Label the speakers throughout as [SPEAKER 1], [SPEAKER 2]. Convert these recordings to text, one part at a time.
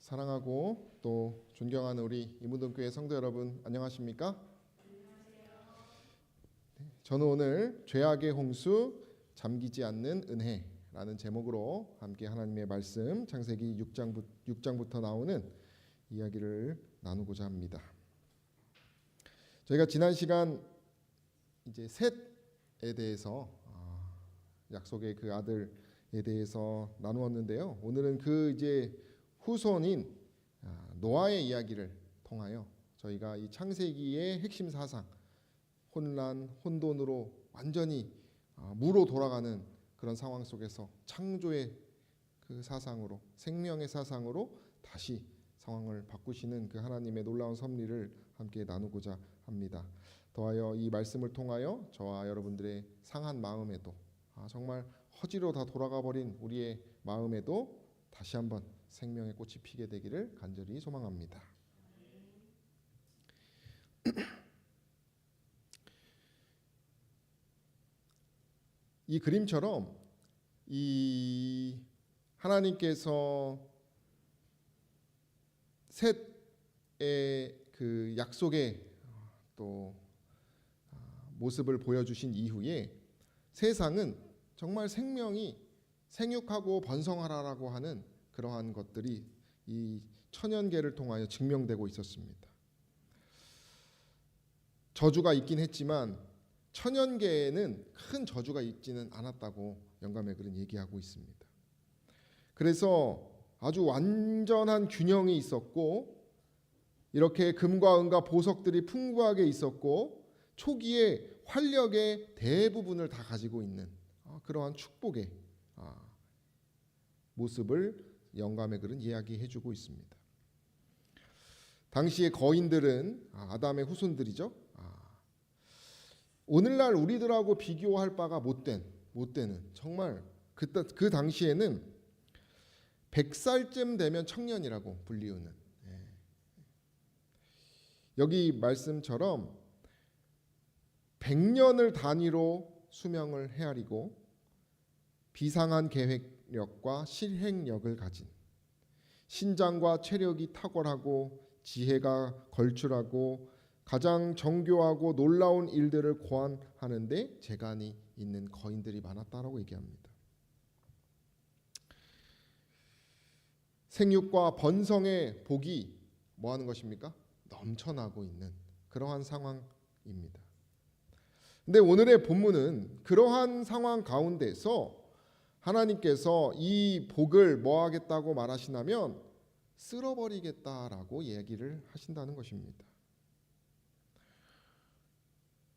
[SPEAKER 1] 사랑하고 또 존경하는 우리 이문동교회 성도 여러분, 안녕하십니까? 저는 오늘 죄악의 홍수 잠기지 않는 은혜라는 제목으로 함께 하나님의 말씀 창세기 6장부터 나오는 이야기를 나누고자 합니다. 저희가 지난 시간 이제 셋에 대해서 약속의 그 아들에 대해서 나누었는데요. 오늘은 그 이제 후손인 노아의 이야기를 통하여 저희가 이 창세기의 핵심 사상, 혼란, 혼돈으로 완전히 무로 돌아가는 그런 상황 속에서 창조의 그 사상으로, 생명의 사상으로 다시 상황을 바꾸시는 그 하나님의 놀라운 섭리를 함께 나누고자 합니다. 더하여 이 말씀을 통하여 저와 여러분들의 상한 마음에도 정말 허지로 다 돌아가 버린 우리의 마음에도 다시 한번 생명의 꽃이 피게 되기를 간절히 소망합니다. 이 그림처럼 이 하나님께서 셋의 그 약속의 또 모습을 보여주신 이후에 세상은 정말 생명이 생육하고 번성하라라고 하는 그러한 것들이 이 천연계를 통하여 증명되고 있었습니다. 저주가 있긴 했지만 천연계에는 큰 저주가 있지는 않았다고 영감의 글은 얘기하고 있습니다. 그래서 아주 완전한 균형이 있었고, 이렇게 금과 은과 보석들이 풍부하게 있었고, 초기에 활력의 대부분을 다 가지고 있는 그러한 축복의 모습을 영감의 글은 이야기해주고 있습니다. 당시의 거인들은 아담의 후손들이죠. 오늘날 우리들하고 비교할 바가 못되는 정말 그 당시에는 100살쯤 되면 청년이라고 불리우는, 여기 말씀처럼 100년을 단위로 수명을 헤아리고 비상한 계획력과 실행력을 가진, 신장과 체력이 탁월하고 지혜가 걸출하고 가장 정교하고 놀라운 일들을 고안하는데 재간이 있는 거인들이 많았다라고 얘기합니다. 생육과 번성의 복이 뭐 하는 것입니까? 넘쳐나고 있는 그러한 상황입니다. 근데 오늘의 본문은 그러한 상황 가운데서 하나님께서 이 복을 뭐 하겠다고 말하시냐면 쓸어버리겠다라고 얘기를 하신다는 것입니다.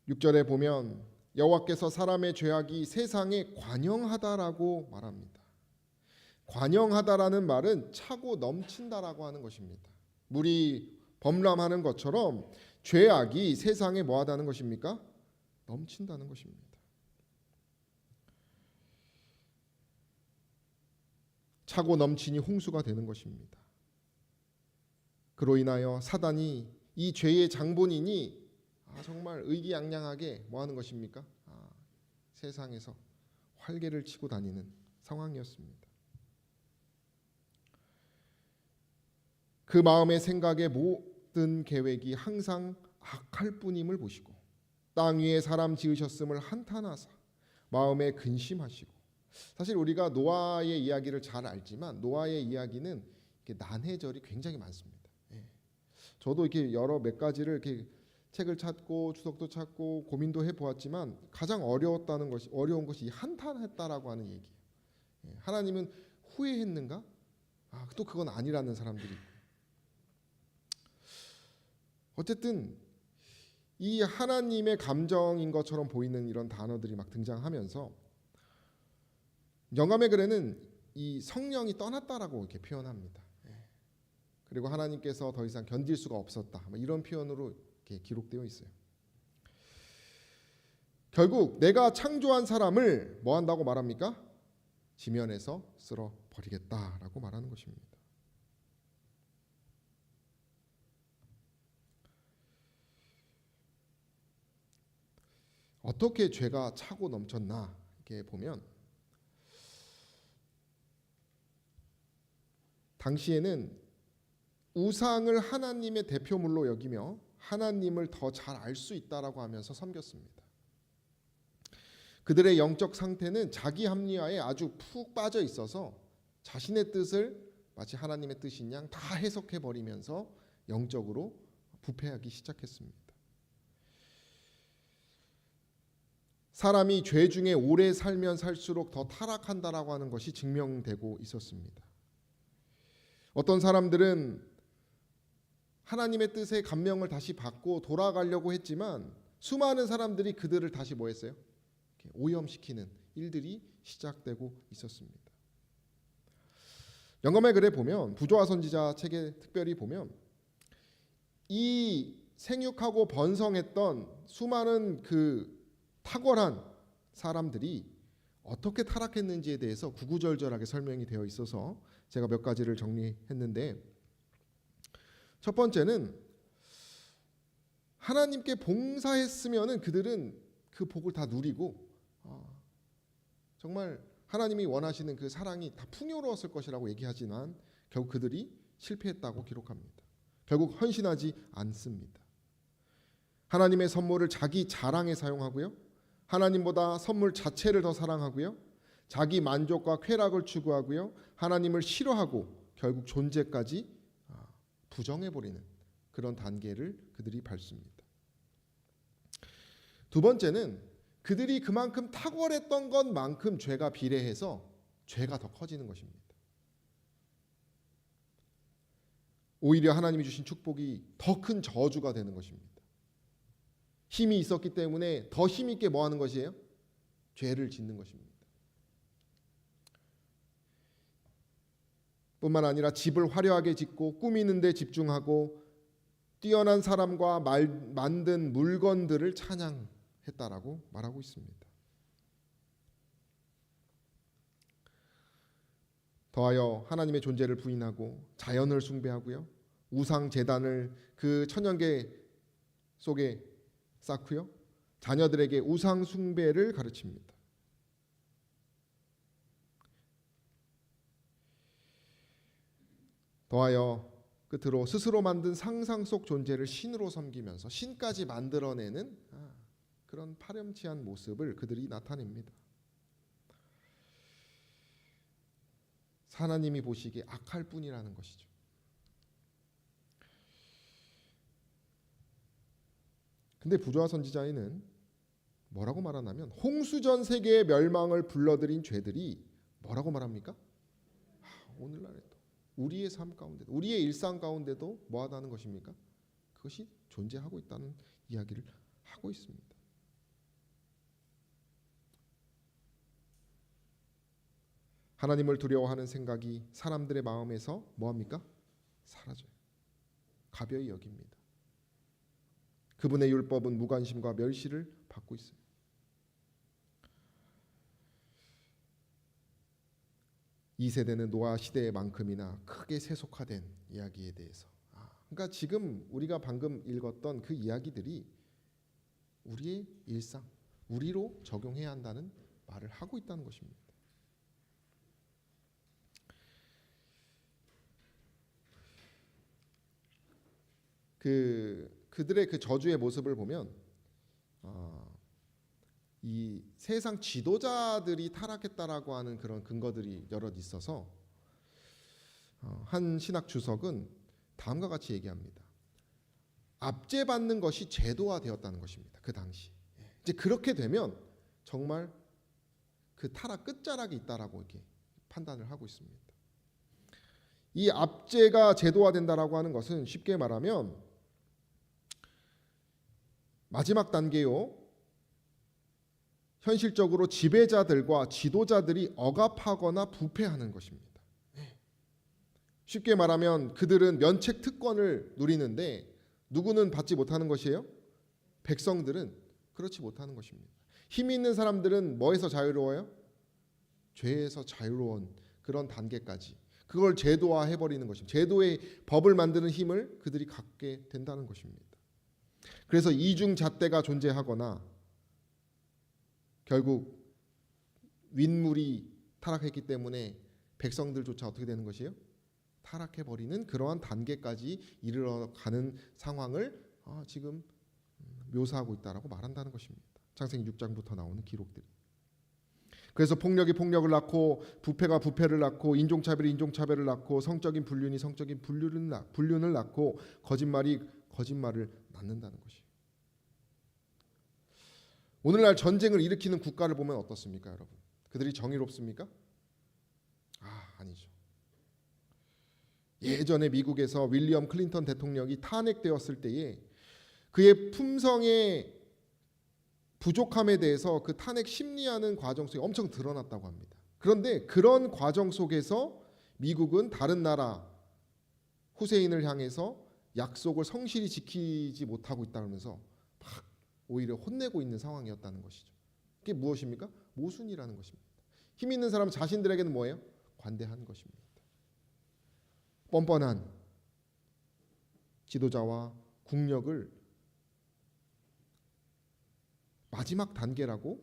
[SPEAKER 1] 6절에 보면 여호와께서 사람의 죄악이 세상에 관영하다라고 말합니다. 관영하다라는 말은 차고 넘친다라고 하는 것입니다. 물이 범람하는 것처럼 죄악이 세상에 뭐 하다는 것입니까? 넘친다는 것입니다. 차고 넘치니 홍수가 되는 것입니다. 그로 인하여 사단이 이 죄의 장본인이 정말 의기양양하게 뭐 하는 것입니까? 세상에서 활개를 치고 다니는 상황이었습니다. 그 마음의 생각의 모든 계획이 항상 악할 뿐임을 보시고 땅 위에 사람 지으셨음을 한탄하사 마음에 근심하시고, 사실 우리가 노아의 이야기를 잘 알지만 노아의 이야기는 난해절이 굉장히 많습니다. 저도 이렇게 여러 몇 가지를 이렇게 책을 찾고 주석도 찾고 고민도 해보았지만 가장 어려운 것이 한탄했다라고 하는 얘기예요. 하나님은 후회했는가? 또 그건 아니라는 사람들이 있고. 어쨌든 이 하나님의 감정인 것처럼 보이는 이런 단어들이 막 등장하면서 영감의 글에는 이 성령이 떠났다라고 이렇게 표현합니다. 그리고 하나님께서 더 이상 견딜 수가 없었다, 이런 표현으로 이렇게 기록되어 있어요. 결국 내가 창조한 사람을 뭐 한다고 말합니까? 지면에서 쓸어버리겠다라고 말하는 것입니다. 어떻게 죄가 차고 넘쳤나 이렇게 보면 당시에는 우상을 하나님의 대표물로 여기며 하나님을 더 잘 알 수 있다라고 하면서 섬겼습니다. 그들의 영적 상태는 자기 합리화에 아주 푹 빠져 있어서 자신의 뜻을 마치 하나님의 뜻인 양 다 해석해 버리면서 영적으로 부패하기 시작했습니다. 사람이 죄 중에 오래 살면 살수록 더 타락한다라고 하는 것이 증명되고 있었습니다. 어떤 사람들은 하나님의 뜻에 감명을 다시 받고 돌아가려고 했지만 수많은 사람들이 그들을 다시 뭐 했어요? 오염시키는 일들이 시작되고 있었습니다. 영감의 글에 보면, 부조와 선지자 책에 특별히 보면, 이 생육하고 번성했던 수많은 그 탁월한 사람들이 어떻게 타락했는지에 대해서 구구절절하게 설명이 되어 있어서 제가 몇 가지를 정리했는데, 첫 번째는 하나님께 봉사했으면은 그들은 그 복을 다 누리고 정말 하나님이 원하시는 그 사랑이 다 풍요로웠을 것이라고 얘기하지만 결국 그들이 실패했다고 기록합니다. 결국 헌신하지 않습니다. 하나님의 선물을 자기 자랑에 사용하고요, 하나님보다 선물 자체를 더 사랑하고요, 자기 만족과 쾌락을 추구하고요, 하나님을 싫어하고 결국 존재까지 부정해버리는 그런 단계를 그들이 밟습니다. 두 번째는 그들이 그만큼 탁월했던 것만큼 죄가 비례해서 죄가 더 커지는 것입니다. 오히려 하나님이 주신 축복이 더 큰 저주가 되는 것입니다. 힘이 있었기 때문에 더 힘있게 뭐 하는 것이에요? 죄를 짓는 것입니다. 뿐만 아니라 집을 화려하게 짓고 꾸미는 데 집중하고 뛰어난 사람과 만든 물건들을 찬양했다라고 말하고 있습니다. 더하여 하나님의 존재를 부인하고 자연을 숭배하고요, 우상 제단을 그 천연계 속에 쌓고요, 자녀들에게 우상 숭배를 가르칩니다. 더하여 끝으로 스스로 만든 상상 속 존재를 신으로 섬기면서 신까지 만들어내는 그런 파렴치한 모습을 그들이 나타냅니다. 하나님이 보시기에 악할 뿐이라는 것이죠. 근데 부조와 선지자에는 뭐라고 말하냐면, 홍수전 세계의 멸망을 불러들인 죄들이 뭐라고 말합니까? 오늘날에 또 우리의 삶 가운데도, 우리의 일상 가운데도 뭐하다는 것입니까? 그것이 존재하고 있다는 이야기를 하고 있습니다. 하나님을 두려워하는 생각이 사람들의 마음에서 뭐합니까? 사라져요. 가벼이 여깁니다. 그분의 율법은 무관심과 멸시를 받고 있어요. 이 세대는 노아 시대만큼이나 크게 세속화된 이야기에 대해서, 그러니까 지금 우리가 방금 읽었던 그 이야기들이 우리의 일상, 우리로 적용해야 한다는 말을 하고 있다는 것입니다. 그들의 그 저주의 모습을 보면 이 세상 지도자들이 타락했다라고 하는 그런 근거들이 여럿 있어서 한 신학 주석은 다음과 같이 얘기합니다. 압제받는 것이 제도화되었다는 것입니다. 그 당시. 이제 그렇게 되면 정말 그 타락 끝자락이 있다라고 이렇게 판단을 하고 있습니다. 이 압제가 제도화된다라고 하는 것은 쉽게 말하면 마지막 단계요, 현실적으로 지배자들과 지도자들이 억압하거나 부패하는 것입니다. 쉽게 말하면 그들은 면책 특권을 누리는데 누구는 받지 못하는 것이에요? 백성들은 그렇지 못하는 것입니다. 힘 있는 사람들은 뭐에서 자유로워요? 죄에서 자유로운 그런 단계까지, 그걸 제도화해버리는 것입니다. 제도의 법을 만드는 힘을 그들이 갖게 된다는 것입니다. 그래서 이중잣대가 존재하거나 결국 윗물이 타락했기 때문에 백성들조차 어떻게 되는 것이에요? 타락해버리는 그러한 단계까지 이르러가는 상황을 지금 묘사하고 있다라고 말한다는 것입니다. 창세기 6장부터 나오는 기록들이. 그래서 폭력이 폭력을 낳고 부패가 부패를 낳고 인종차별이 인종차별을 낳고 성적인 불륜이 성적인 불륜을 낳고 거짓말이 거짓말을 낳는다는 것이에요. 오늘날 전쟁을 일으키는 국가를 보면 어떻습니까, 여러분? 그들이 정의롭습니까? 아니죠. 예전에 미국에서 윌리엄 클린턴 대통령이 탄핵되었을 때에 그의 품성의 부족함에 대해서 그 탄핵 심리하는 과정 속에 엄청 드러났다고 합니다. 그런데 그런 과정 속에서 미국은 다른 나라 후세인을 향해서 약속을 성실히 지키지 못하고 있다면서 막 오히려 혼내고 있는 상황이었다는 것이죠. 그게 무엇입니까? 모순이라는 것입니다. 힘 있는 사람은 자신들에게는 뭐예요? 관대한 것입니다. 뻔뻔한 지도자와 국력을 마지막 단계라고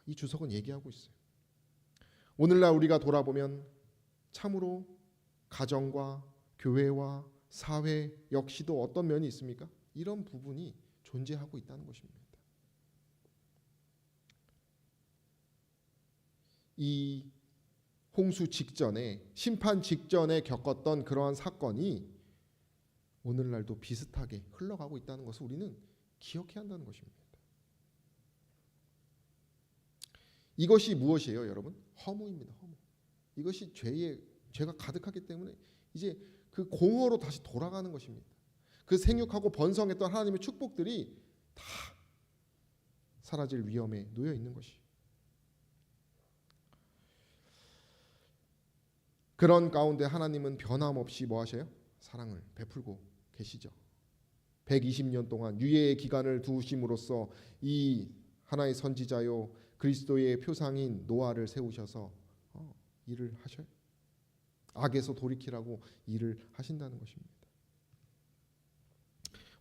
[SPEAKER 1] 이 주석은 얘기하고 있어요. 오늘날 우리가 돌아보면 참으로 가정과 교회와 사회 역시도 어떤 면이 있습니까? 이런 부분이 존재하고 있다는 것입니다. 이 홍수 직전에 심판 직전에 겪었던 그러한 사건이 오늘날도 비슷하게 흘러가고 있다는 것을 우리는 기억해야 한다는 것입니다. 이것이 무엇이에요, 여러분? 허무입니다. 허무. 이것이 죄가 가득하기 때문에 이제 그 공허로 다시 돌아가는 것입니다. 그 생육하고 번성했던 하나님의 축복들이 다 사라질 위험에 놓여 있는 것이. 그런 가운데 하나님은 변함없이 뭐 하셔요? 사랑을 베풀고 계시죠. 120년 동안 유예의 기간을 두심으로써 이 하나의 선지자요 그리스도의 표상인 노아를 세우셔서 일을 하셔요. 악에서 돌이키라고 일을 하신다는 것입니다.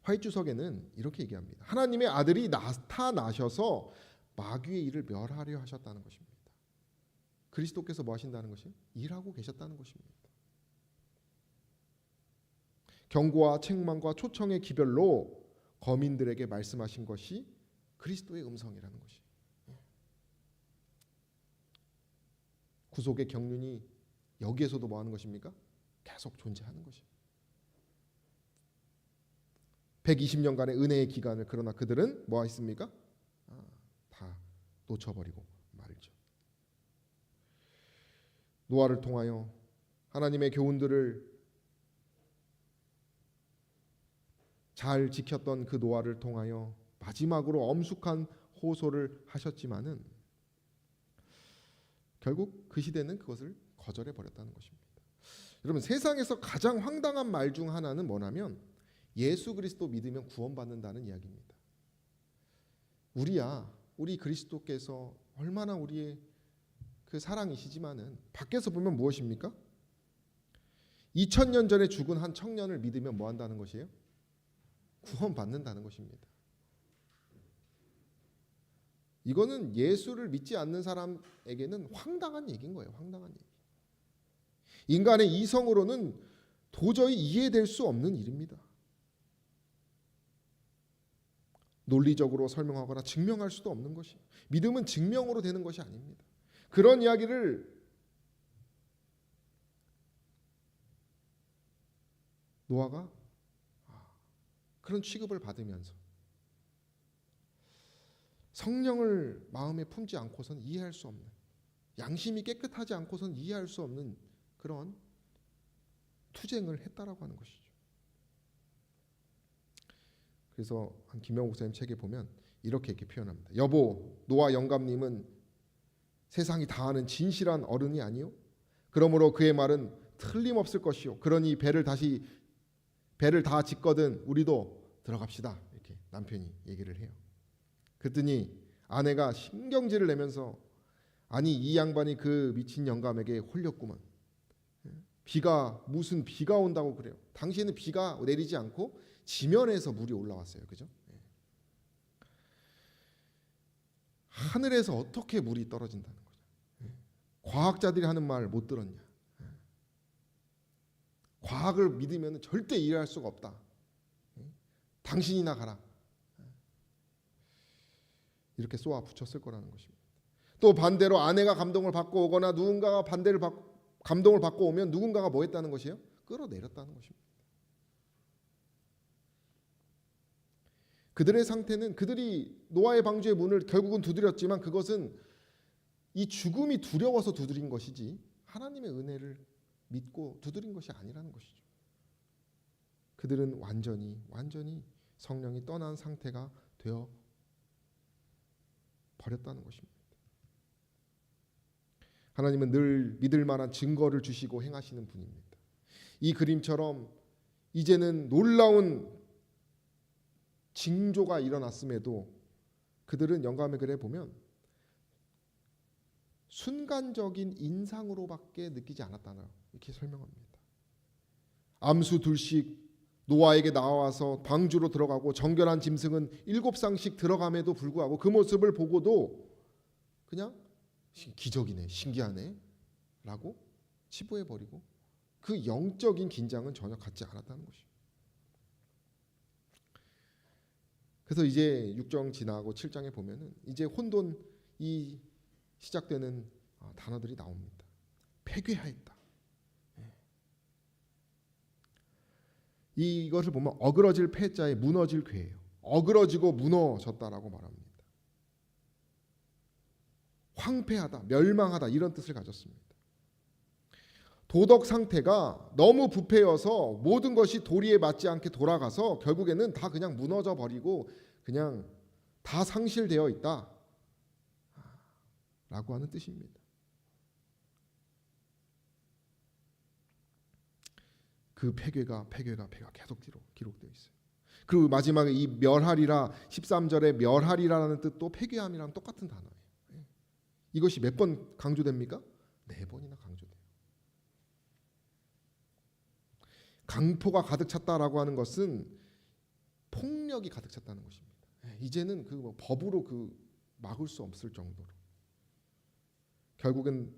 [SPEAKER 1] 화이트주석에는 이렇게 얘기합니다. 하나님의 아들이 나타나셔서 마귀의 일을 멸하려 하셨다는 것입니다. 그리스도께서 뭐 하신다는 것이에요? 일하고 계셨다는 것입니다. 경고와 책망과 초청의 기별로 거민들에게 말씀하신 것이 그리스도의 음성이라는 것이. 구속의 경륜이 여기에서도 뭐 하는 것입니까? 계속 존재하는 것이. 120년간의 은혜의 기간을 그러나 그들은 뭐 했습니까? 다 놓쳐버리고 말죠. 노아를 통하여 하나님의 교훈들을 잘 지켰던 그 노아를 통하여 마지막으로 엄숙한 호소를 하셨지만은 결국 그 시대는 그것을 거절해 버렸다는 것입니다. 여러분, 세상에서 가장 황당한 말 중 하나는 뭐냐면 예수 그리스도 믿으면 구원받는다는 이야기입니다. 우리 그리스도께서 얼마나 우리의 그 사랑이시지만은 밖에서 보면 무엇입니까? 2000년 전에 죽은 한 청년을 믿으면 뭐 한다는 것이에요? 구원받는다는 것입니다. 이거는 예수를 믿지 않는 사람에게는 황당한 얘기인 거예요. 황당한 얘기. 인간의 이성으로는 도저히 이해될 수 없는 일입니다. 논리적으로 설명하거나 증명할 수도 없는 것이. 믿음은 증명으로 되는 것이 아닙니다. 그런 이야기를 노아가 그런 취급을 받으면서 성령을 마음에 품지 않고서는 이해할 수 없는, 양심이 깨끗하지 않고서는 이해할 수 없는 그런 투쟁을 했다라고 하는 것이죠. 그래서 한 김영욱 목사님 책에 보면 이렇게 표현합니다. 여보, 노아 영감님은 세상이 다 아는 진실한 어른이 아니요? 그러므로 그의 말은 틀림없을 것이요. 그러니 배를 다 짓거든 우리도 들어갑시다. 이렇게 남편이 얘기를 해요. 그랬더니 아내가 신경질을 내면서 아니 이 양반이 그 미친 영감에게 홀렸구만. 무슨 비가 온다고 그래요. 당시에는 비가 내리지 않고 지면에서 물이 올라왔어요. 그죠? 하늘에서 어떻게 물이 떨어진다는 거죠. 과학자들이 하는 말 못 들었냐. 과학을 믿으면 절대 이해할 수가 없다. 당신이나 가라. 이렇게 쏘아 붙였을 거라는 것입니다. 또 반대로 아내가 감동을 받고 오거나 누군가가 감동을 받고 오면 누군가가 뭐 했다는 것이에요? 끌어내렸다는 것입니다. 그들의 상태는 그들이 노아의 방주의 문을 결국은 두드렸지만 그것은 이 죽음이 두려워서 두드린 것이지 하나님의 은혜를 믿고 두드린 것이 아니라는 것이죠. 그들은 완전히 성령이 떠난 상태가 되어 버렸다는 것입니다. 하나님은 늘 믿을 만한 증거를 주시고 행하시는 분입니다. 이 그림처럼 이제는 놀라운 징조가 일어났음에도 그들은 영감의 글에 보면 순간적인 인상으로밖에 느끼지 않았다나 이렇게 설명합니다. 암수 둘씩 노아에게 나와서 방주로 들어가고 정결한 짐승은 7쌍씩 들어감에도 불구하고 그 모습을 보고도 그냥 기적이네, 신기하네 라고 치부해버리고 그 영적인 긴장은 전혀 갖지 않았다는 것이죠. 그래서 이제 6장 지나고 7장에 보면은 이제 혼돈이 시작되는 단어들이 나옵니다. 폐괴하였다. 이것을 보면 어그러질 폐자에 무너질 괴예요. 어그러지고 무너졌다라고 말합니다. 황폐하다, 멸망하다 이런 뜻을 가졌습니다. 도덕 상태가 너무 부패여서 모든 것이 도리에 맞지 않게 돌아가서 결국에는 다 그냥 무너져 버리고 그냥 다 상실되어 있다 라고 하는 뜻입니다. 그 폐괴가 계속 기록되어 있어요. 그리고 마지막에 이 멸하리라 13절에 멸하리라라는 뜻도 폐괴함이랑 똑같은 단어예요. 이것이 몇 번 강조됩니까? 4번이나 강조돼요. 강포가 가득 찼다라고 하는 것은 폭력이 가득 찼다는 것입니다. 이제는 그 법으로 막을 수 없을 정도로 결국은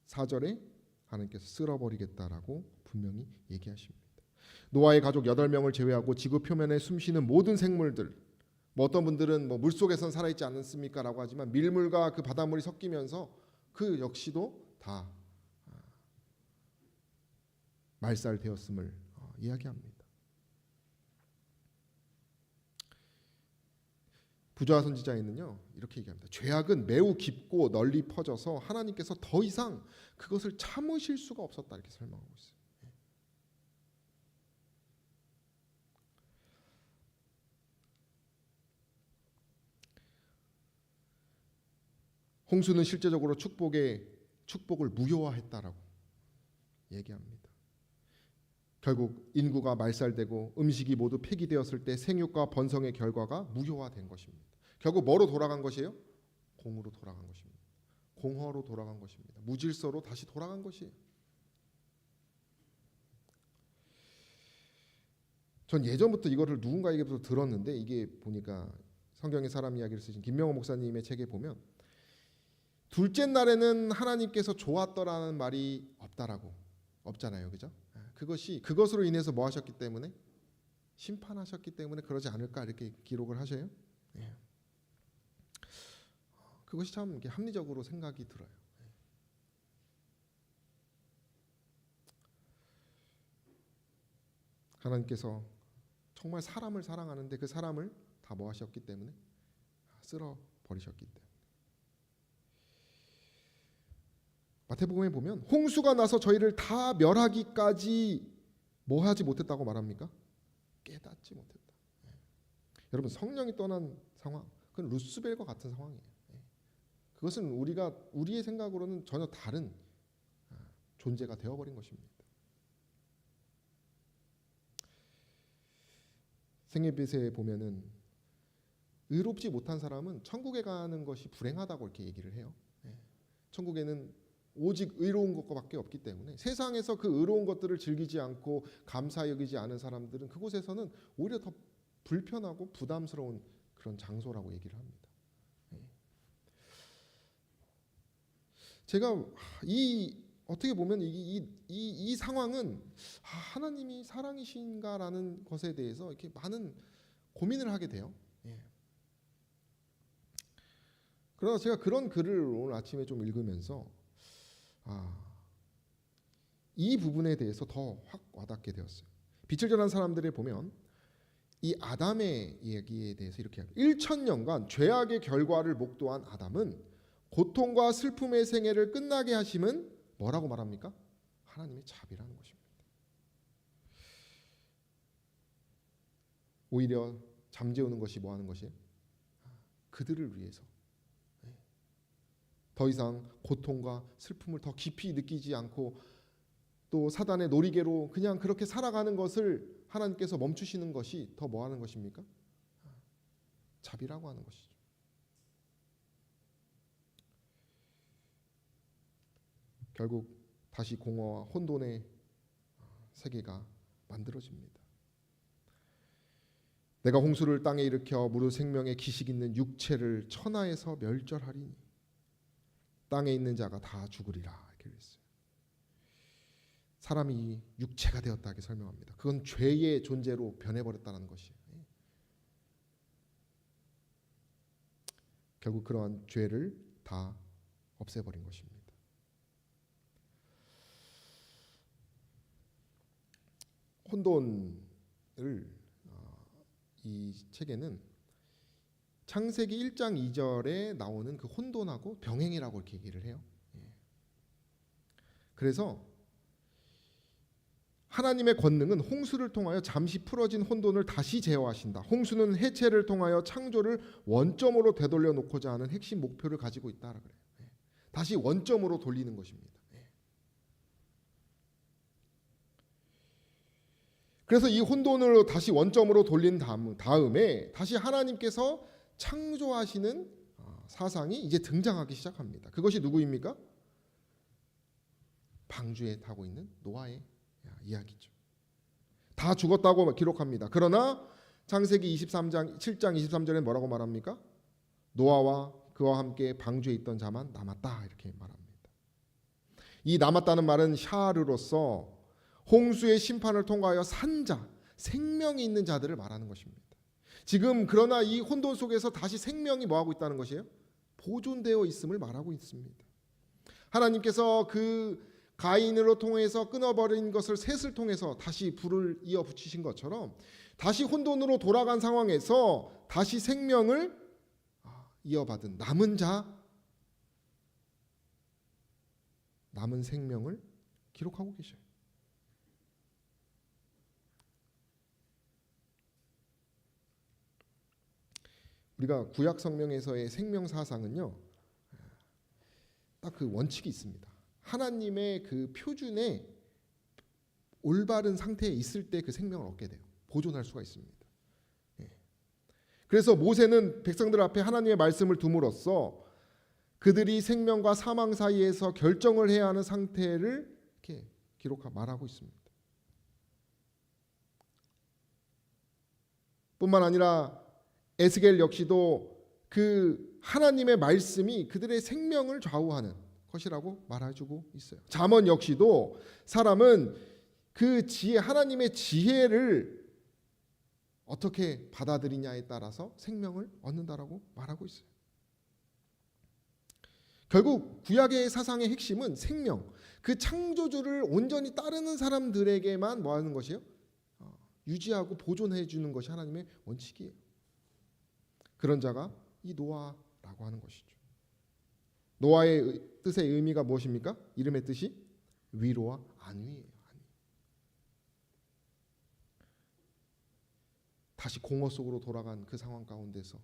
[SPEAKER 1] 4절에 하나님께서 쓸어버리겠다라고 분명히 얘기하십니다. 노아의 가족 8명을 제외하고 지구 표면에 숨쉬는 모든 생물들, 어떤 분들은 물속에선 살아있지 않습니까? 라고 하지만 밀물과 그 바닷물이 섞이면서 그 역시도 다 말살되었음을 이야기합니다. 부조화 선지자에는요 이렇게 얘기합니다. 죄악은 매우 깊고 널리 퍼져서 하나님께서 더 이상 그것을 참으실 수가 없었다 이렇게 설명하고 있어요. 홍수는 실제적으로 축복을 무효화했다라고 얘기합니다. 결국 인구가 말살되고 음식이 모두 폐기되었을 때 생육과 번성의 결과가 무효화된 것입니다. 결국 뭐로 돌아간 것이에요? 공으로 돌아간 것입니다. 공허로 돌아간 것입니다. 무질서로 다시 돌아간 것이에요. 전 예전부터 이거를 누군가에게서 들었는데 이게 보니까 성경의 사람 이야기를 쓰신 김명호 목사님의 책에 보면 둘째 날에는 하나님께서 좋았더라는 말이 없잖아요, 그죠? 그것으로 인해서 뭐 하셨기 때문에 심판하셨기 때문에 그러지 않을까 이렇게 기록을 하셔요. 그것이 참 이렇게 합리적으로 생각이 들어요. 하나님께서 정말 사람을 사랑하는데 그 사람을 다 뭐 하셨기 때문에 쓸어 버리셨기 때문에. 마태복음에 보면 홍수가 나서 저희를 다 멸하기까지 뭐 하지 못했다고 말합니까? 깨닫지 못했다. 여러분 성령이 떠난 상황, 그건 루스벨과 같은 상황이에요. 그것은 우리의 생각으로는 전혀 다른 존재가 되어버린 것입니다. 생애빛에 보면은 의롭지 못한 사람은 천국에 가는 것이 불행하다고 이렇게 얘기를 해요. 천국에는 오직 의로운 것밖에 없기 때문에 세상에서 그 의로운 것들을 즐기지 않고 감사 여기지 않은 사람들은 그곳에서는 오히려 더 불편하고 부담스러운 그런 장소라고 얘기를 합니다. 제가 이 어떻게 보면 이 상황은 하나님이 사랑이신가라는 것에 대해서 이렇게 많은 고민을 하게 돼요. 예. 그러나 제가 그런 글을 오늘 아침에 좀 읽으면서 이 부분에 대해서 더 확 와닿게 되었어요. 빛을 전한 사람들에 보면 이 아담의 이야기에 대해서 이렇게 합니다. 1000년간 죄악의 결과를 목도한 아담은 고통과 슬픔의 생애를 끝나게 하심은 뭐라고 말합니까? 하나님의 자비라는 것입니다. 오히려 잠재우는 것이 뭐 하는 것이에요? 그들을 위해서 더 이상 고통과 슬픔을 더 깊이 느끼지 않고 또 사단의 놀이개로 그냥 그렇게 살아가는 것을 하나님께서 멈추시는 것이 더 뭐 하는 것입니까? 자비라고 하는 것이죠. 결국 다시 공허와 혼돈의 세계가 만들어집니다. 내가 홍수를 땅에 일으켜 무릇 생명의 기식 있는 육체를 천하에서 멸절하리니 땅에 있는 자가 다 죽으리라 이렇게 했어요. 사람이 육체가 되었다 이렇게 설명합니다. 그건 죄의 존재로 변해버렸다는 것이에요. 결국 그러한 죄를 다 없애버린 것입니다. 혼돈을 이 책에는 창세기 1장 2절에 나오는 그 혼돈하고 병행이라고 이렇게 얘기를 해요. 그래서 하나님의 권능은 홍수를 통하여 잠시 풀어진 혼돈을 다시 제어하신다. 홍수는 해체를 통하여 창조를 원점으로 되돌려 놓고자 하는 핵심 목표를 가지고 있다라 그래요. 다시 원점으로 돌리는 것입니다. 그래서 이 혼돈을 다시 원점으로 돌린 다음에 다시 하나님께서 창조하시는 사상이 이제 등장하기 시작합니다. 그것이 누구입니까? 방주에 타고 있는 노아의 이야기죠. 다 죽었다고 기록합니다. 그러나 창세기 7장 23절에 뭐라고 말합니까? 노아와 그와 함께 방주에 있던 자만 남았다 이렇게 말합니다. 이 남았다는 말은 샤르로서 홍수의 심판을 통하여 산 자, 생명이 있는 자들을 말하는 것입니다. 지금 그러나 이 혼돈 속에서 다시 생명이 뭐하고 있다는 것이에요? 보존되어 있음을 말하고 있습니다. 하나님께서 그 가인으로 통해서 끊어버린 것을 셋을 통해서 다시 불을 이어 붙이신 것처럼 다시 혼돈으로 돌아간 상황에서 다시 생명을 이어받은 남은 생명을 기록하고 계셔요. 우리가 구약 성경에서의 생명 사상은요, 딱 그 원칙이 있습니다. 하나님의 그 표준에 올바른 상태에 있을 때 그 생명을 얻게 돼요. 보존할 수가 있습니다. 그래서 모세는 백성들 앞에 하나님의 말씀을 둠으로써 그들이 생명과 사망 사이에서 결정을 해야 하는 상태를 이렇게 말하고 있습니다. 뿐만 아니라 에스겔 역시도 그 하나님의 말씀이 그들의 생명을 좌우하는 것이라고 말해주고 있어요. 잠언 역시도 사람은 그 지혜, 하나님의 지혜를 어떻게 받아들이냐에 따라서 생명을 얻는다라고 말하고 있어요. 결국 구약의 사상의 핵심은 생명, 그 창조주를 온전히 따르는 사람들에게만 뭐 하는 것이에요? 유지하고 보존해 주는 것이 하나님의 원칙이에요. 그런 자가 이 노아라고 하는 것이죠. 노아의 뜻의 의미가 무엇입니까? 이름의 뜻이 위로와 안위예요. 다시 공허 속으로 돌아간 그 상황 가운데서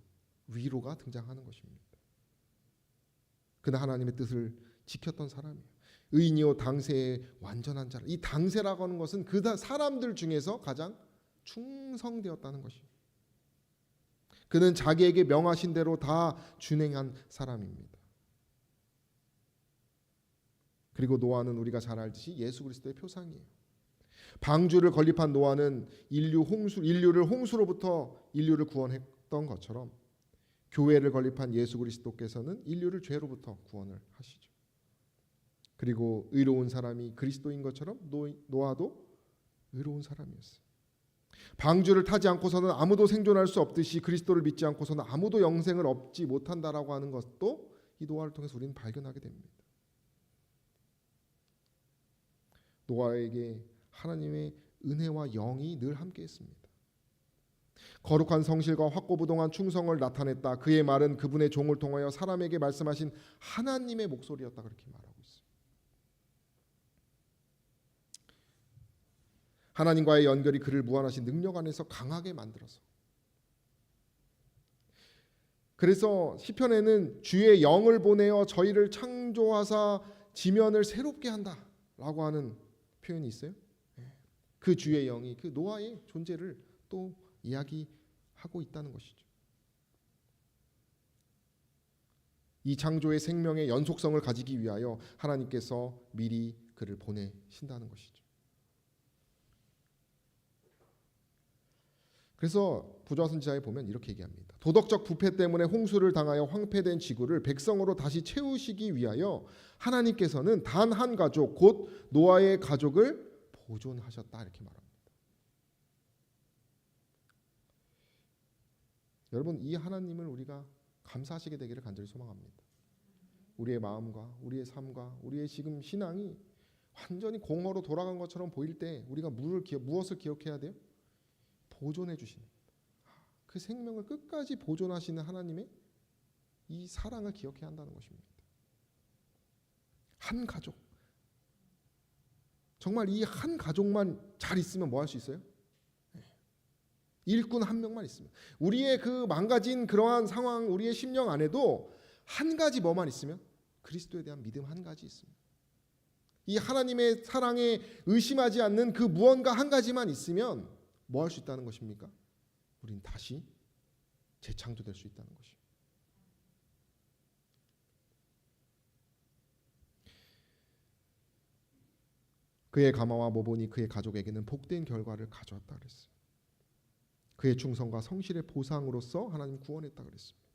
[SPEAKER 1] 위로가 등장하는 것입니다. 그는 하나님의 뜻을 지켰던 사람이에요. 의인이요 당세의 완전한 자라. 이 당세라고 하는 것은 그 사람들 중에서 가장 충성되었다는 것입니다. 그는 자기에게 명하신 대로 다 준행한 사람입니다. 그리고 노아는 우리가 잘 알듯이 예수 그리스도의 표상이에요. 방주를 건립한 노아는 인류를 홍수로부터 인류를 구원했던 것처럼 교회를 건립한 예수 그리스도께서는 인류를 죄로부터 구원을 하시죠. 그리고 의로운 사람이 그리스도인 것처럼 노아도 의로운 사람이었어요. 방주를 타지 않고서는 아무도 생존할 수 없듯이 그리스도를 믿지 않고서는 아무도 영생을 얻지 못한다라고 하는 것도 이 노아를 통해서 우리는 발견하게 됩니다. 노아에게 하나님의 은혜와 영이 늘 함께했습니다. 거룩한 성실과 확고부동한 충성을 나타냈다. 그의 말은 그분의 종을 통하여 사람에게 말씀하신 하나님의 목소리였다. 그렇게 말하고 있어요. 하나님과의 연결이 그를 무한하신 능력 안에서 강하게 만들어서, 그래서 시편에는 주의 영을 보내어 저희를 창조하사 지면을 새롭게 한다라고 하는 표현이 있어요. 그 주의 영이 그 노아의 존재를 또 이야기하고 있다는 것이죠. 이 창조의 생명의 연속성을 가지기 위하여 하나님께서 미리 그를 보내신다는 것이죠. 그래서 부조화 선지자에 보면 이렇게 얘기합니다. 도덕적 부패 때문에 홍수를 당하여 황폐된 지구를 백성으로 다시 채우시기 위하여 하나님께서는 단 한 가족 곧 노아의 가족을 보존하셨다. 이렇게 말합니다. 여러분, 이 하나님을 우리가 감사하시게 되기를 간절히 소망합니다. 우리의 마음과 우리의 삶과 우리의 지금 신앙이 완전히 공허로 돌아간 것처럼 보일 때 우리가 무엇을 기억해야 돼요? 보존해 주신 그 생명을 끝까지 보존하시는 하나님의 이 사랑을 기억해야 한다는 것입니다. 한 가족, 정말 이 한 가족만 잘 있으면 뭐 할 수 있어요? 일꾼 한 명만 있으면, 우리의 그 망가진 그러한 상황, 우리의 심령 안에도 한 가지 뭐만 있으면, 그리스도에 대한 믿음 한 가지 있으면, 이 하나님의 사랑에 의심하지 않는 그 무언가 한 가지만 있으면 뭐 할 수 있다는 것입니까? 우린 다시 재창조될 수 있다는 것이죠. 그의 가마와 모본이 그의 가족에게는 복된 결과를 가져왔다 그랬어요. 그의 충성과 성실의 보상으로서 하나님 구원했다 그랬습니다.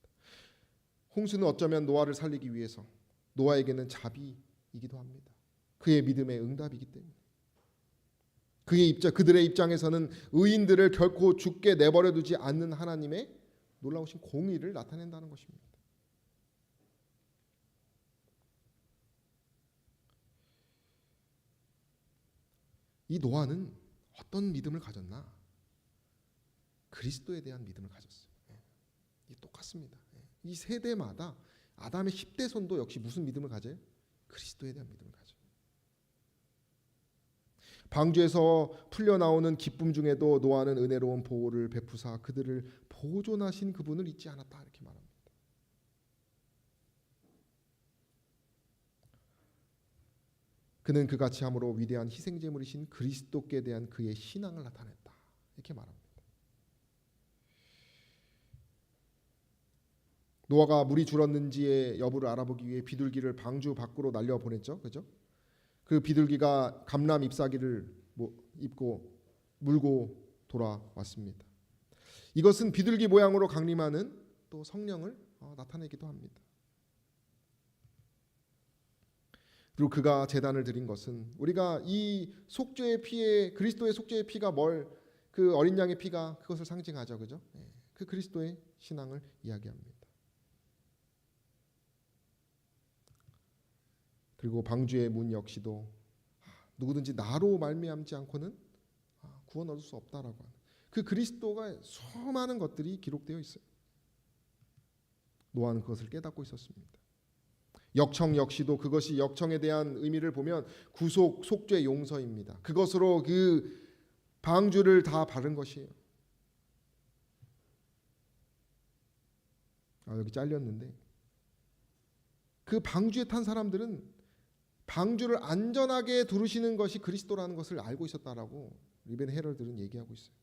[SPEAKER 1] 홍수는 어쩌면 노아를 살리기 위해서 노아에게는 자비이기도 합니다. 그의 믿음의 응답이기 때문에. 그들의 입장에서는 의인들을 결코 죽게 내버려 두지 않는 하나님의 놀라우신 공의를 나타낸다는 것입니다. 이 노아는 어떤 믿음을 가졌나? 그리스도에 대한 믿음을 가졌어요. 이 똑같습니다. 이 세대마다 아담의 10대 손도 역시 무슨 믿음을 가져요? 그리스도에 대한 믿음을 가져요. 방주에서 풀려나오는 기쁨 중에도 노아는 은혜로운 보호를 베푸사 그들을 보존하신 그분을 잊지 않았다 이렇게 말합니다. 그는 그같이 함으로 위대한 희생제물이신 그리스도께 대한 그의 신앙을 나타냈다 이렇게 말합니다. 노아가 물이 줄었는지의 여부를 알아보기 위해 비둘기를 방주 밖으로 날려보냈죠. 그죠? 그 비둘기가 감람 잎사귀를 입고 물고 돌아왔습니다. 이것은 비둘기 모양으로 강림하는 또 성령을 나타내기도 합니다. 그리고 그가 제단을 드린 것은 우리가 이 속죄의 피에 그리스도의 속죄의 피가 그 어린 양의 피가 그것을 상징하죠. 그죠? 그 그리스도의 신앙을 이야기합니다. 그리고 방주의 문 역시도 누구든지 나로 말미암지 않고는 구원 얻을 수 없다라고 하는 그 그리스도가 수많은 것들이 기록되어 있어요. 노아는 그것을 깨닫고 있었습니다. 역청 역시도 그것이 역청에 대한 의미를 보면 구속, 속죄, 용서입니다. 그것으로 그 방주를 다 바른 것이에요. 여기 잘렸는데 그 방주에 탄 사람들은 방주를 안전하게 두르시는 것이 그리스도라는 것을 알고 있었다라고 리벤 헤럴들은 얘기하고 있어요.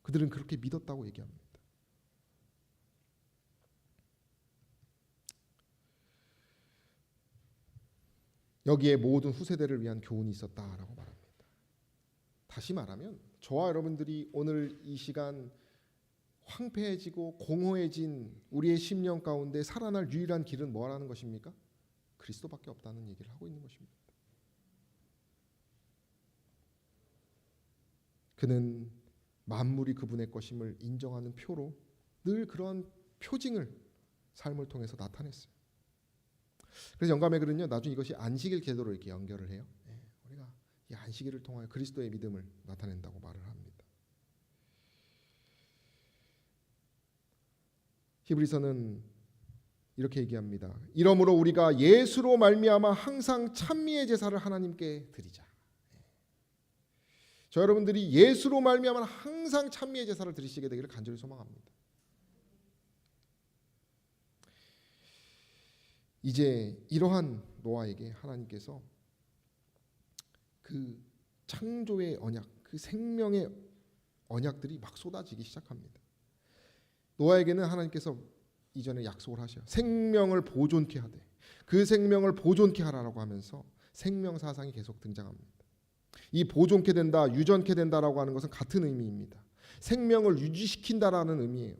[SPEAKER 1] 그들은 그렇게 믿었다고 얘기합니다. 여기에 모든 후세대를 위한 교훈이 있었다라고 말합니다. 다시 말하면 저와 여러분들이 오늘 이 시간 황폐해지고 공허해진 우리의 심령 가운데 살아날 유일한 길은 뭐라는 것입니까? 그리스도밖에 없다는 얘기를 하고 있는 것입니다. 그는 만물이 그분의 것임을 인정하는 표로 늘 그런 표징을 삶을 통해서 나타냈어요. 그래서 영감의 글은요, 나중에 이것이 안식일 계도로 이렇게 연결을 해요. 우리가 이 안식일을 통하여 그리스도의 믿음을 나타낸다고 말을 합니다. 히브리서는 이렇게 얘기합니다. 이러므로 우리가 예수로 말미암아 항상 찬미의 제사를 하나님께 드리자. 저 여러분들이 예수로 말미암아 항상 찬미의 제사를 드리시게 되기를 간절히 소망합니다. 이제 이러한 노아에게 하나님께서 그 창조의 언약, 그 생명의 언약들이 막 쏟아지기 시작합니다. 노아에게는 하나님께서 이전에 약속을 하셔요. 생명을 보존케 하되 그 생명을 보존케 하라라고 하면서 생명 사상이 계속 등장합니다. 이 보존케 된다, 유전케 된다라고 하는 것은 같은 의미입니다. 생명을 유지시킨다라는 의미예요.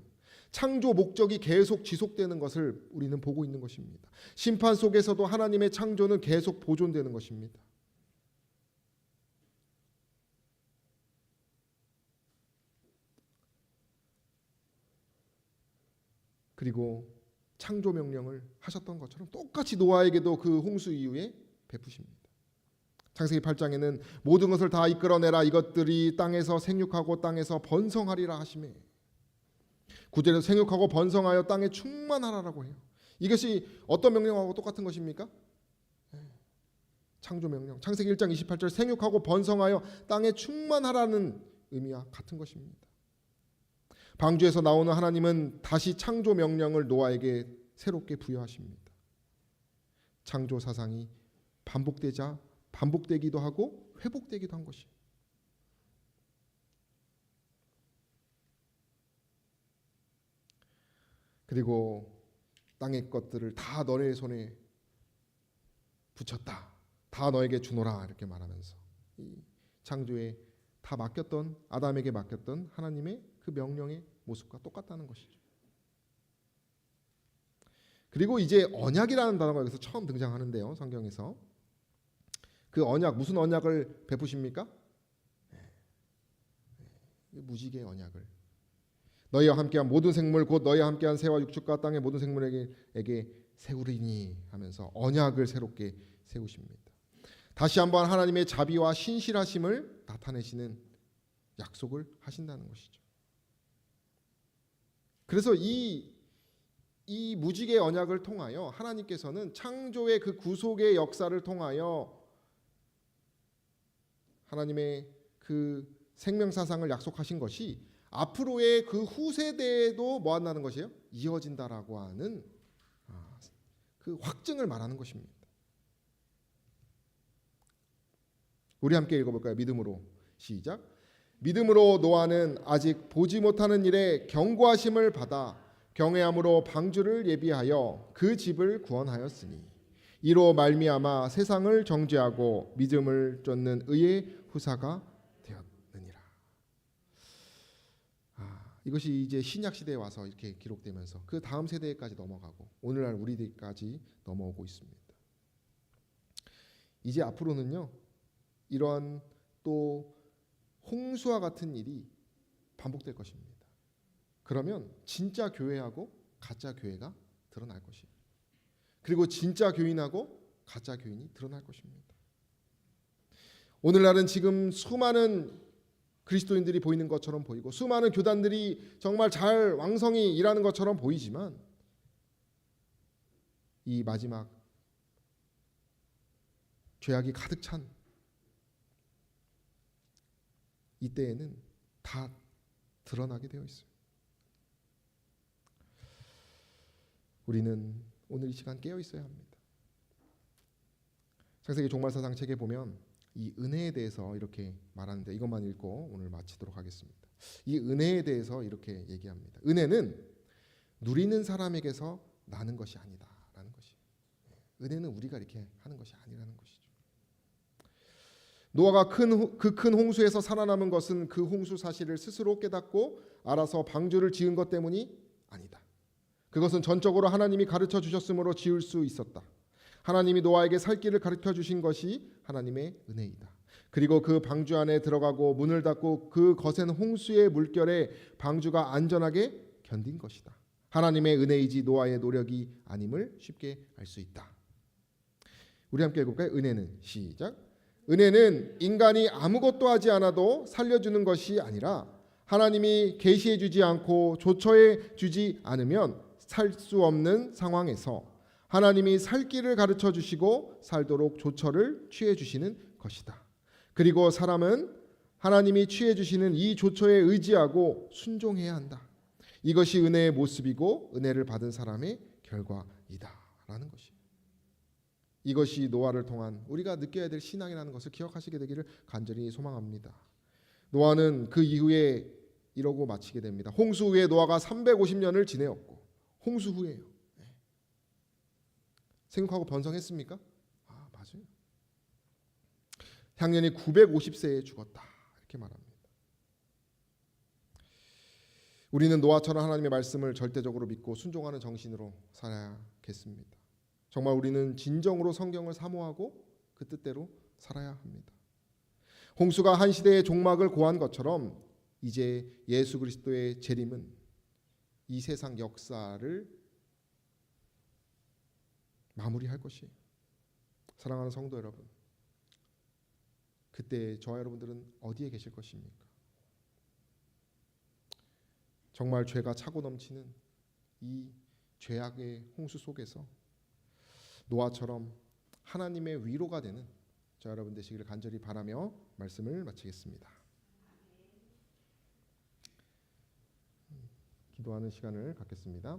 [SPEAKER 1] 창조 목적이 계속 지속되는 것을 우리는 보고 있는 것입니다. 심판 속에서도 하나님의 창조는 계속 보존되는 것입니다. 그리고 창조 명령을 하셨던 것처럼 똑같이 노아에게도 그 홍수 이후에 베푸십니다. 창세기 8장에는 모든 것을 다 이끌어내라, 이것들이 땅에서 생육하고 땅에서 번성하리라 하시매, 9절에서 생육하고 번성하여 땅에 충만하라라고 해요. 이것이 어떤 명령하고 똑같은 것입니까? 창조 명령. 창세기 1장 28절 생육하고 번성하여 땅에 충만하라는 의미와 같은 것입니다. 방주에서 나오는 하나님은 다시 창조 명령을 노아에게 새롭게 부여하십니다. 창조 사상이 반복되기도 하고 회복되기도 한 것이에요. 그리고 땅의 것들을 다 너의 손에 붙였다, 다 너에게 주노라 이렇게 말하면서 이 창조에 다 맡겼던, 아담에게 맡겼던 하나님의 그 명령의 모습과 똑같다는 것이죠. 그리고 이제 언약이라는 단어가 여기서 처음 등장하는데요, 성경에서. 그 언약, 무슨 언약을 베푸십니까? 무지개의 언약을. 너희와 함께한 모든 생물 곧 너희와 함께한 새와 육축과 땅의 모든 생물에게 세우리니 하면서 언약을 새롭게 세우십니다. 다시 한번 하나님의 자비와 신실하심을 나타내시는 약속을 하신다는 것이죠. 그래서 이 무지개 언약을 통하여 하나님께서는 창조의 그 구속의 역사를 통하여 하나님의 그 생명 사상을 약속하신 것이 앞으로의 그 후세대에도 뭐 한다는 것이에요? 이어진다라고 하는 그 확증을 말하는 것입니다. 우리 함께 읽어볼까요? 믿음으로. 시작. 믿음으로 노아는 아직 보지 못하는 일에 경고하심을 받아 경외함으로 방주를 예비하여 그 집을 구원하였으니 이로 말미암아 세상을 정죄하고 믿음을 쫓는 의의 후사가 되었느니라. 이것이 이제 신약 시대에 와서 이렇게 기록되면서 그 다음 세대까지 넘어가고 오늘날 우리들까지 넘어오고 있습니다. 이제 앞으로는요, 이러한 또 홍수와 같은 일이 반복될 것입니다. 그러면 진짜 교회하고 가짜 교회가 드러날 것이에요. 그리고 진짜 교인하고 가짜 교인이 드러날 것입니다. 오늘날은 지금 수많은 그리스도인들이 보이는 것처럼 보이고 수많은 교단들이 정말 잘 왕성히 일하는 것처럼 보이지만 이 마지막 죄악이 가득 찬 이때에는 다 드러나게 되어 있어요. 우리는 오늘 이 시간 깨어 있어야 합니다. 창세기 종말사상 책에 보면 이 은혜에 대해서 이렇게 말하는데 이것만 읽고 오늘 마치도록 하겠습니다. 이 은혜에 대해서 이렇게 얘기합니다. 은혜는 누리는 사람에게서 나는 것이 아니다라는 것이에요. 은혜는 우리가 이렇게 하는 것이 아니라는 것이죠. 노아가 그 큰 홍수에서 살아남은 것은 그 홍수 사실을 스스로 깨닫고 알아서 방주를 지은 것 때문이 아니다. 그것은 전적으로 하나님이 가르쳐 주셨으므로 지을 수 있었다. 하나님이 노아에게 살 길을 가르쳐 주신 것이 하나님의 은혜이다. 그리고 그 방주 안에 들어가고 문을 닫고 그 거센 홍수의 물결에 방주가 안전하게 견딘 것이다. 하나님의 은혜이지 노아의 노력이 아님을 쉽게 알 수 있다. 우리 함께 읽어볼까요? 은혜는 시작. 은혜는 인간이 아무것도 하지 않아도 살려주는 것이 아니라 하나님이 계시해 주지 않고 조처해 주지 않으면 살 수 없는 상황에서 하나님이 살 길을 가르쳐 주시고 살도록 조처를 취해 주시는 것이다. 그리고 사람은 하나님이 취해 주시는 이 조처에 의지하고 순종해야 한다. 이것이 은혜의 모습이고 은혜를 받은 사람의 결과이다라는 것이에요. 이것이 노아를 통한 우리가 느껴야 될 신앙이라는 것을 기억하시게 되기를 간절히 소망합니다. 노아는 그 이후에 이러고 마치게 됩니다. 홍수 후에 노아가 350년을 지내었고, 홍수 후에요. 생육하고 번성했습니까? 맞아요. 향년이 950세에 죽었다 이렇게 말합니다. 우리는 노아처럼 하나님의 말씀을 절대적으로 믿고 순종하는 정신으로 살아야겠습니다. 정말 우리는 진정으로 성경을 사모하고 그 뜻대로 살아야 합니다. 홍수가 한 시대의 종막을 고한 것처럼 이제 예수 그리스도의 재림은 이 세상 역사를 마무리할 것이에요. 사랑하는 성도 여러분, 그때 저와 여러분들은 어디에 계실 것입니까? 정말 죄가 차고 넘치는 이 죄악의 홍수 속에서 노아처럼 하나님의 위로가 되는 저 여러분 되시기를 간절히 바라며 말씀을 마치겠습니다. 기도하는 시간을 갖겠습니다.